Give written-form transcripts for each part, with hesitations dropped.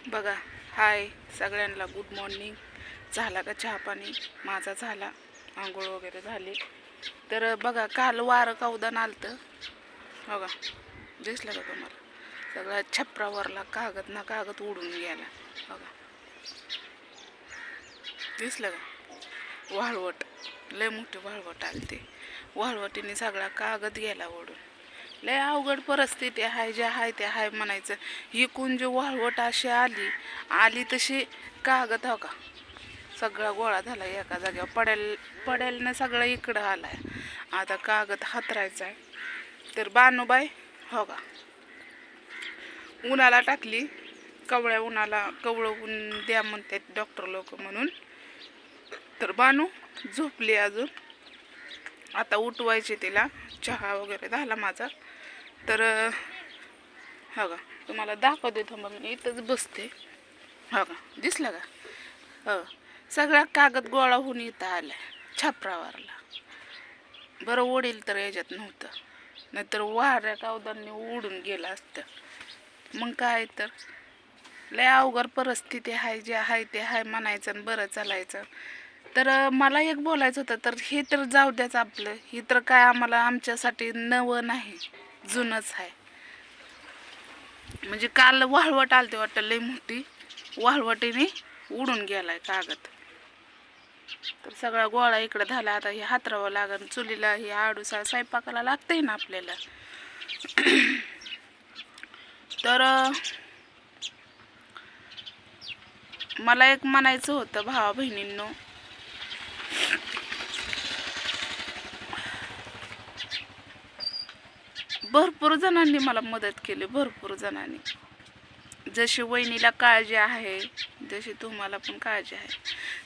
बघा, हाय सगळ्यांना, good morning. झाला का चहा पाणी? माझा झाला, आंघोळ वगैरे झाली. तर बघा, काल वारं कवदान आलतं बघा, दिसलं का तुम्हाला? सगळ्या छपरावरला कागद ना कागद उडून गेला बघा, दिसलं का? वाळवट, लय मोठी वाळवट आलते. वाळवटीने सगळा कागद गेला ओढून. लय अवघड परिस्थिती आहे, जे आहे ते आहे म्हणायचं. इकून जे वाळवट अशी आली तशी कागद हो का सगळा गोळा झाला एका जागेवर. पडेल सगळं इकडं आलाय. आता कागद हातरायचा आहे. तर बानूबाई हो का उन्हाला टाकली, कवळ्या उन्हाला, कवळं ऊन द्या म्हणतात डॉक्टर लोक म्हणून. तर बानू झोपली अजून, आता उठवायची तिला. चहा वगैरे झाला माझा. तर हो का तुम्हाला दाखवते, थांबा मी इथंच बसते. हो का दिसलं का? हो, सगळा कागद गोळा होऊन इथं आलाय छपरावरला. बरं ओढील तर याच्यात नव्हतं, नाहीतर वाऱ्या कावदांनी उडून गेलं असतं. मग काय तर लय अवघड परिस्थिती आहे, जे आहे ते आहे म्हणायचं आणि बरं चालायचं. तर मला एक बोलायचं होतं, तर हे तर जाऊ द्याच आपलं. हे तर काय आम्हाला आमच्यासाठी नवं नाही, जुनंच आहे. म्हणजे काल वाळवट आलते वाटतं, लय मोठी वाळवटीने उडून गेलाय कागद. तर सगळा गोळा इकडं झाला. आता हे हातरावं लागन चुलीला, हे आडूसा स्वयंपाकाला लागतंय ना आपल्याला. तर मला एक म्हणायचं होतं भावा बहिणींनो, भरपूर जणांनी मला मदत केली, भरपूर जणांनी. जशी वहिनीला काळजी आहे जशी तुम्हाला पण काळजी आहे.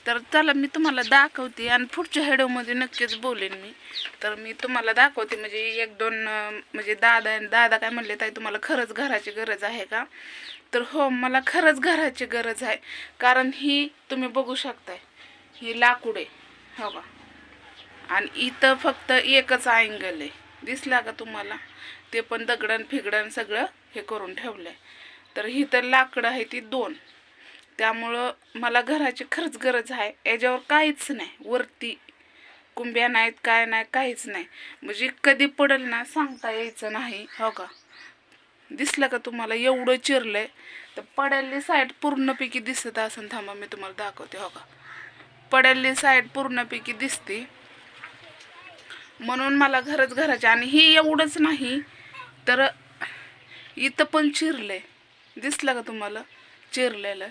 तर चला मी तुम्हाला दाखवते, आणि पुढच्या व्हिडिओमध्ये नक्कीच बोलेन मी. तर मी तुम्हाला दाखवते, म्हणजे एक दोन म्हणजे दादा काय म्हणले, ताई तुम्हाला खरंच घराची गरज आहे का? तर हो, मला खरंच घराची गरज आहे. कारण ही तुम्ही बघू शकताय, ही लाकूड आहे हो का, आणि इथं फक्त एकच अँगल आहे, दिसला का तुम्हाला? ते पण दगडण फिगडण सगळं हे करून ठेवलंय. तर ही तर लाकडं आहे ती दोन. त्यामुळं मला घराची खरंच गरज आहे. याच्यावर काहीच नाही, वरती कुंब्या नाहीत, काय नाही, काहीच नाही. म्हणजे कधी पडेल ना सांगता यायचं नाही हो का. दिसलं का तुम्हाला? एवढं चिरलंय. तर पडेलली साईड पूर्णपैकी दिसत असेल, थांबा मी तुम्हाला दाखवते हो का. पडेलली साईड पूर्णपैकी दिसते, म्हणून मला घराची. आणि ही एवढंच नाही तर इथं पण चिरलंय, दिसलं का तुम्हाला? चिरलेलं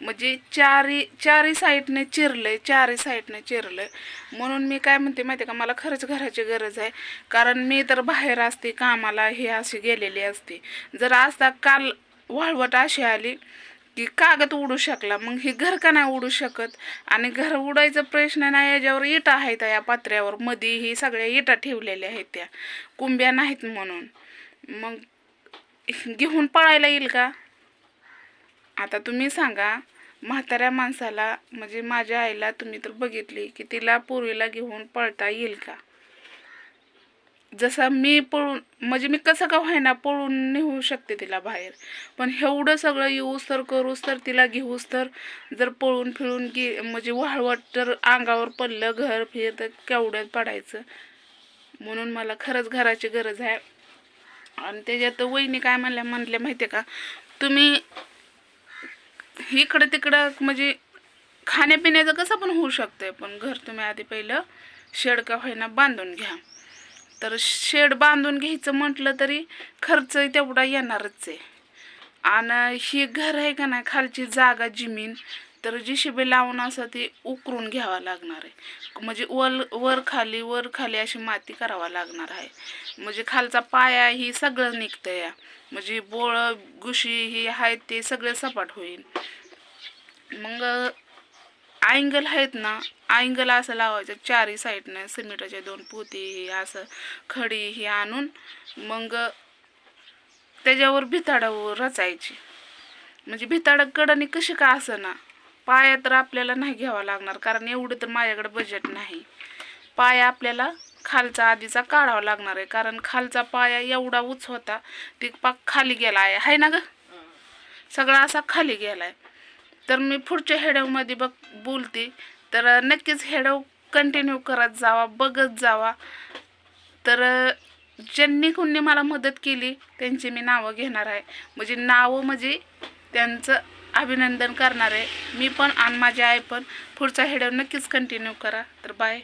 म्हणजे चारी साईडने चिरलंय, चारी साईडने चिरलंय. म्हणून मी काय म्हणते माहिती का, मला खरंच घराची गरज आहे. कारण मी तर बाहेर असते कामाला, हे अशी गेलेली असते. जर आता काल वाळवट अशी आली की कागद उडू शकला, मग हे घर का नाही उडू शकत? आणि घर उडायचा प्रश्न नाही, याच्यावर इटा आहेत, या पात्र्यावर मध्ये ही सगळ्या इटा ठेवलेल्या आहेत, त्या कुंब्या नाहीत म्हणून. मग घेऊन पळायला येईल का? आता तुम्ही सांगा. म्हाताऱ्या माणसाला, म्हणजे माझ्या आईला तुम्ही तर बघितली की तिला पूर्वीला घेऊन पळता येईल का? जसं मी पळून, म्हणजे मी कसं का व्हायना पळून नेऊ शकते तिला बाहेर, पण एवढं सगळं येऊस तर करूस तर तिला घेऊस तर जर पळून फिरून म्हणजे वाळवट तर अंगावर पडलं, घर फिर तर केवढ्यात पडायचं. म्हणून मला खरंच घराची गरज आहे. आणि त्याच्यात वहिनी काय म्हणल्या माहिती का, तुम्ही इकडं तिकडं म्हणजे खाण्यापिण्याचं कसं पण होऊ शकतंय, पण घर तुम्ही आधी पहिलं शेड का होईना बांधून घ्या. तर शेड बांधून घ्यायचं म्हटलं तरी खर्च तेवढा येणारच आहे. आणि ही घर आहे का नाही, खालची जागा जमीन तर JCB लावून असं ते उकरून घ्यावं लागणार आहे. म्हणजे वर खाली अशी माती करावा लागणार आहे. म्हणजे खालचा पाया ही सगळं निघतं या, म्हणजे बोळ गुशी ही आहेत ते सगळे सपाट होईल. मग अँगल आहेत ना, अँगल असं लावायचं चारी साईडनं, सिमेंटाचे 2 पोती असं खडी ही आणून मग त्याच्यावर भिताडावर रचायची. म्हणजे भिताडं कडनी कशी का असं ना, पाया तर आपल्याला नाही घ्यावा लागणार, कारण एवढं तर माझ्याकडे बजेट नाही. पाया आपल्याला खालचा आधीचा काढावा लागणार आहे, कारण खालचा पाया एवढा उंच होता, ती पाक खाली गेला आहे ना ग. सगळा असा खाली गेला आहे. तर मी पुढच्या हेडवमध्ये बोलते, तर नक्कीच हेडव कंटिन्यू करत जावा, बघत जावा. तर ज्यांनी कोणी मला मदत केली त्यांची मी नावं घेणार आहे, म्हणजे नावं म्हणजे त्यांचं अभिनंदन करणार आहे मी पण आणि माझी आई पण. पुढचा हेडव नक्कीच कंटिन्यू करा. तर बाय.